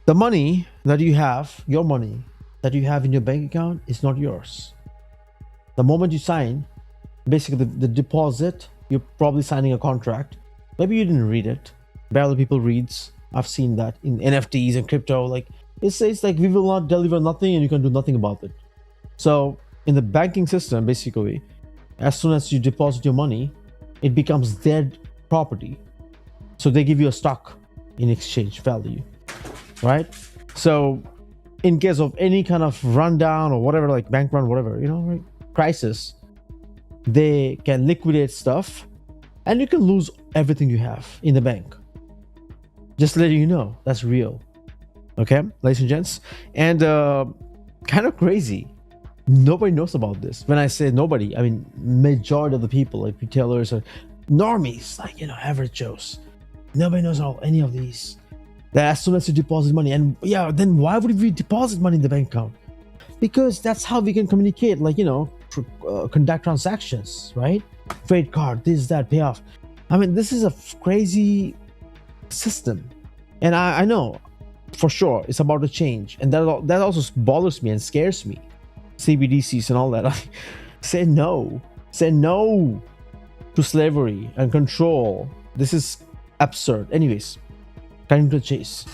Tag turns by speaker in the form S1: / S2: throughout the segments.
S1: The money that you have, your money that you have in your bank account is not yours. The moment you sign, basically the deposit, you're probably signing a contract. Maybe you didn't read it. Barely people reads. I've seen that in NFTs and crypto. Like it says like we will not deliver nothing and you can do nothing about it. So in the banking system, basically, as soon as you deposit your money, it becomes their property. So they give you a stock in exchange value, right? So in case of any kind of rundown or whatever, like bank run, whatever, right? Crisis, they can liquidate stuff and you can lose everything you have in the bank. Just letting you know that's real. Okay, ladies and gents. And kind of crazy. Nobody knows about this. When I say nobody, I mean majority of the people, like retailers or normies, like average Joes. Nobody knows any of these. That as soon as you deposit money, and yeah, then why would we deposit money in the bank account? Because that's how we can communicate, like conduct transactions, right? Trade card, this, that, payoff. I mean, this is a crazy system, and I know for sure it's about to change, and that also bothers me and scares me. CBDCs and all that. Say no to slavery and control. This is absurd. Anyways, cutting to the chase.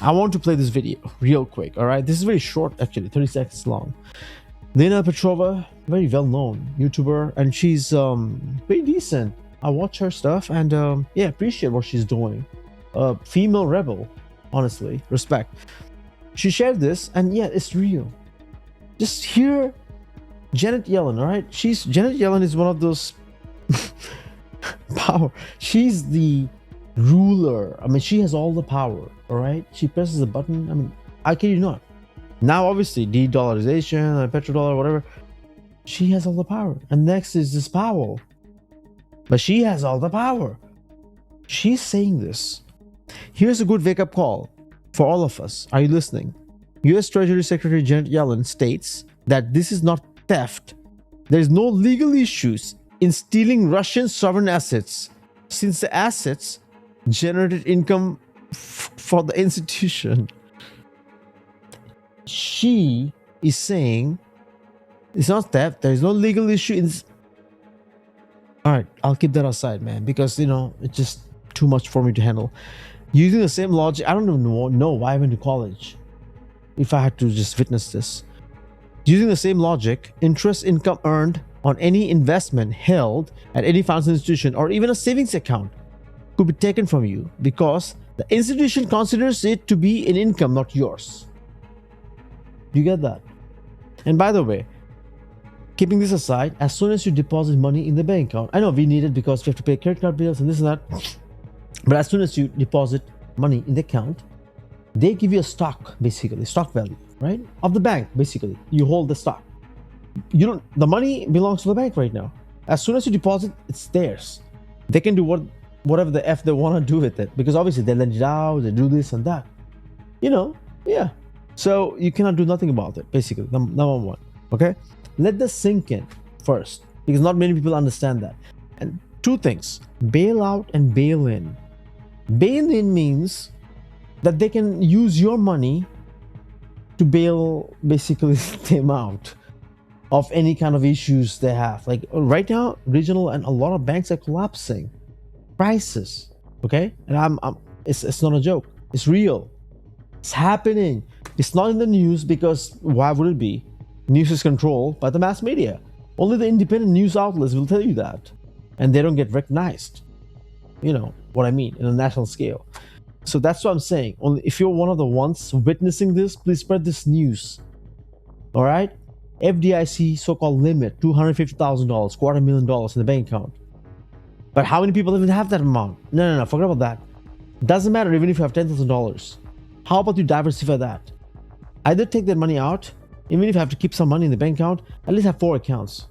S1: I want to play this video real quick. All right, this is very short, actually, 30 seconds long. Lena Petrova, very well-known YouTuber, and she's pretty decent. I watch her stuff and yeah, appreciate what she's doing. Female rebel, honestly, respect. She shared this, and yeah, it's real. Just hear Janet Yellen, all right? Janet Yellen is one of those power. She's the ruler. I mean, she has all the power, all right? She presses a button. I mean, I kid you not. Now, obviously, de-dollarization, petrodollar, whatever. She has all the power. And next is this Powell. But she has all the power. She's saying this. Here's a good wake-up call for all of us. Are you listening? U.S. Treasury Secretary Janet Yellen states that this is not theft. There is no legal issues in stealing Russian sovereign assets, since the assets generated income for the institution. She is saying it's not theft. There is no legal issue in this. All right, I'll keep that aside, man, because it's just too much for me to handle. Using the same logic, I don't even know why I went to college. If I had to just witness this. Using the same logic, interest income earned on any investment held at any financial institution or even a savings account could be taken from you because the institution considers it to be an income, not yours. You get that? And by the way, keeping this aside, as soon as you deposit money in the bank account, I know we need it because we have to pay credit card bills and this and that, but as soon as you deposit money in the account, they give you a stock, basically, stock value, right? Of the bank, basically. You hold the stock. The money belongs to the bank right now. As soon as you deposit, it's theirs. They can do whatever the F they want to do with it. Because obviously they lend it out, they do this and that. Yeah. So you cannot do nothing about it, basically, number one. Okay? Let this sink in first. Because not many people understand that. And two things, bail out and bail in. Bail in means that they can use your money to bail basically them out of any kind of issues they have. Like right now, regional and a lot of banks are collapsing. Crisis, okay? And it's not a joke. It's real. It's happening. It's not in the news because why would it be? News is controlled by the mass media. Only the independent news outlets will tell you that, and they don't get recognized. You know what I mean, in a national scale. So that's what I'm saying. Only if you're one of the ones witnessing this, please spread this news. All right? FDIC so-called limit, $250,000, $250,000 in the bank account. But how many people even have that amount? No, forget about that. Doesn't matter even if you have $10,000. How about you diversify that? Either take that money out, even if you have to keep some money in the bank account, at least have 4 accounts.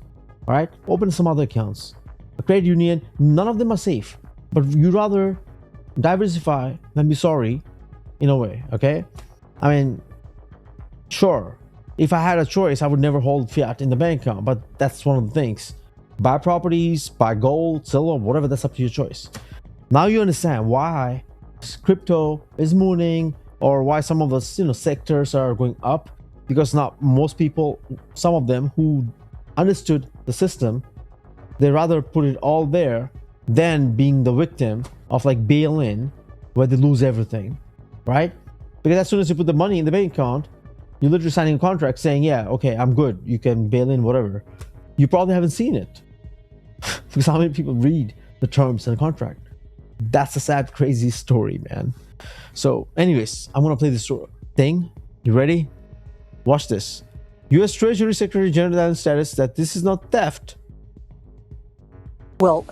S1: All right? Open some other accounts. A credit union, none of them are safe. But you rather diversify than be sorry, in a way, okay? I mean, sure, if I had a choice, I would never hold fiat in the bank account, but that's one of the things. Buy properties, buy gold, silver, whatever, that's up to your choice. Now you understand why crypto is mooning, or why some of the sectors are going up, because now most people, some of them who understood the system, they rather put it all there than being the victim of like bail-in where they lose everything, right? Because as soon as you put the money in the bank account, you're literally signing a contract saying, yeah, okay, I'm good, you can bail in, whatever. You probably haven't seen it. Because how many people read the terms in a contract? That's a sad, crazy story, man. So anyways, I'm gonna play this thing. You ready? Watch this. US Treasury Secretary General status that this is not theft.
S2: Well,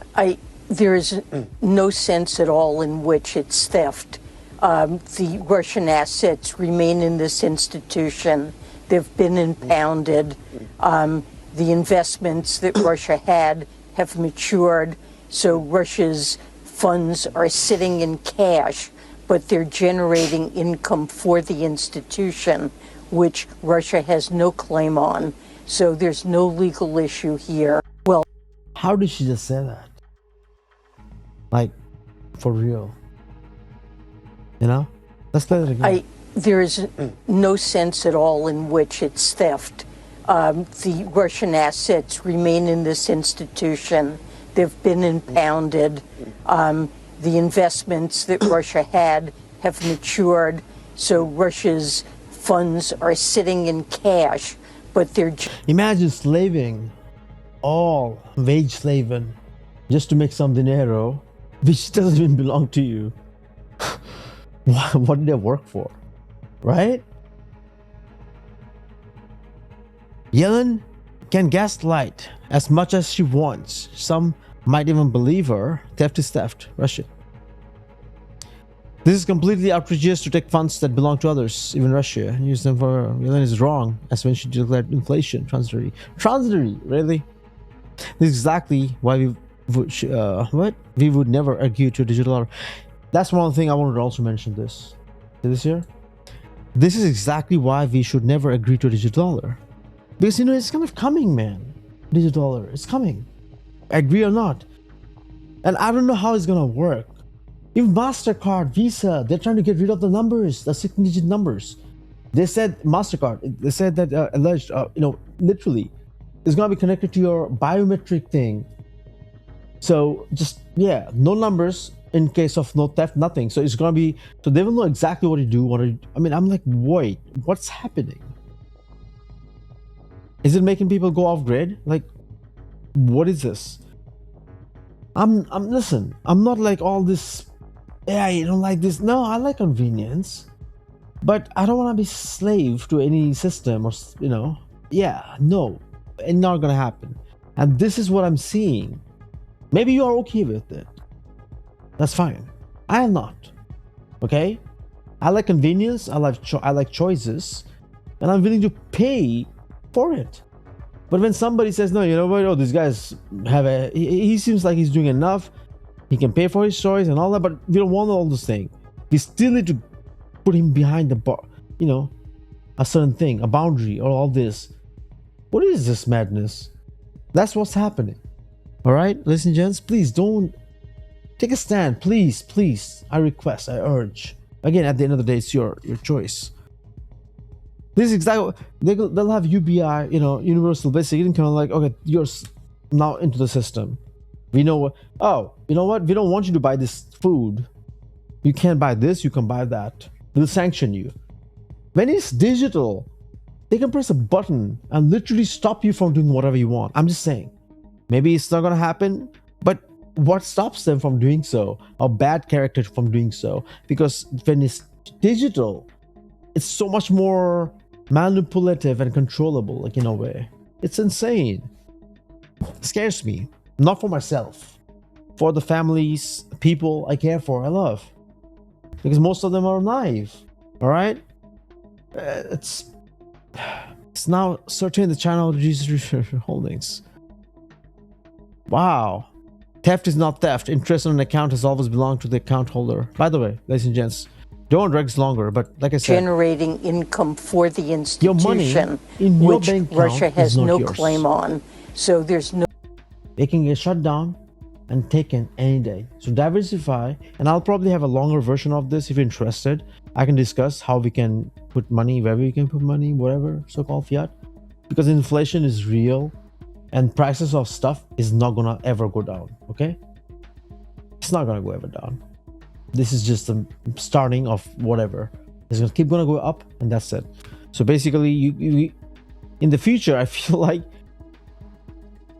S2: there is no sense at all in which it's theft. The Russian assets remain in this institution. They've been impounded. The investments that Russia had have matured, so Russia's funds are sitting in cash, but they're generating income for the institution, which Russia has no claim on. So there's no legal issue here. Well,
S1: how did she just say that? Like, for real? You know? Let's play it again.
S2: There is no sense at all in which it's theft. The Russian assets remain in this institution. They've been impounded. The investments that Russia had have matured, so Russia's funds are sitting in cash, but they're...
S1: Imagine slaving, all wage slaving, just to make some dinero, which doesn't even belong to you. What did they work for? Right? Yellen can gaslight as much as she wants. Some might even believe her. Theft is theft. Russia. This is completely outrageous to take funds that belong to others, even Russia, and use them for... Yellen is wrong, as when she declared inflation transitory. Transitory, really? This is exactly why we would never argue to a digital dollar. That's one thing I wanted to also mention this. See this here? This is exactly why we should never agree to a digital dollar. Because, it's kind of coming, man. Digital dollar, it's coming. Agree or not. And I don't know how it's gonna work. Even MasterCard, Visa, they're trying to get rid of the numbers, the 16-digit numbers. They said, MasterCard, they said that alleged, literally, it's gonna be connected to your biometric thing. So just, yeah, no numbers in case of no theft, nothing. So it's gonna be, so they will know exactly what to do. I'm like, wait, what's happening? Is it making people go off grid? Like, what is this? Listen, I'm not like all this, yeah, I don't like this. No, I like convenience, but I don't want to be slave to any system or, yeah, no, it's not gonna happen. And this is what I'm seeing. Maybe you are okay with it. That's fine. I am not. Okay? I like convenience, I like choices, and I'm willing to pay for it. But when somebody says, no, you know what, these guys have he seems like he's doing enough, he can pay for his choice and all that, but we don't want all this thing. We still need to put him behind the bar, a certain thing, a boundary, or all this. What is this madness? That's what's happening. All right, ladies and gents, please don't take a stand. Please, I request, I urge. Again, at the end of the day, it's your choice. This is exactly, they'll have UBI, universal basic income, like, okay, you're now into the system. We know what, you know what, we don't want you to buy this food. You can't buy this, you can buy that. We'll sanction you. When it's digital, they can press a button and literally stop you from doing whatever you want. I'm just saying, maybe it's not gonna happen, but what stops them from doing so? A bad character from doing so? Because when it's digital, it's so much more manipulative and controllable, like, in a way. It's insane. It scares me. Not for myself, for the families, people I care for, I love, because most of them are naive. All right, it's now certain the channel registry holdings. Wow. Theft is not theft. Interest on an account has always belonged to the account holder. By the way, ladies and gents, don't drag this longer, but like I said,
S2: generating income for the institution,
S1: your money in your
S2: which
S1: bank
S2: Russia has no
S1: yours.
S2: claim on. So there's no...
S1: It can get shut down and taken any day. So diversify, and I'll probably have a longer version of this if you're interested. I can discuss how we can put money where we can put money, whatever so-called fiat, because inflation is real and prices of stuff is not gonna ever go down. Okay, it's not gonna go ever down. This is just the starting of whatever. It's gonna keep gonna go up, and that's it. So basically, you in the future, I feel like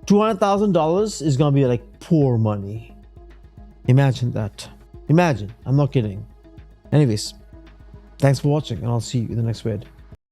S1: $200,000 is gonna be like poor money. Imagine that. Imagine. I'm not kidding. Anyways, thanks for watching, and I'll see you in the next vid.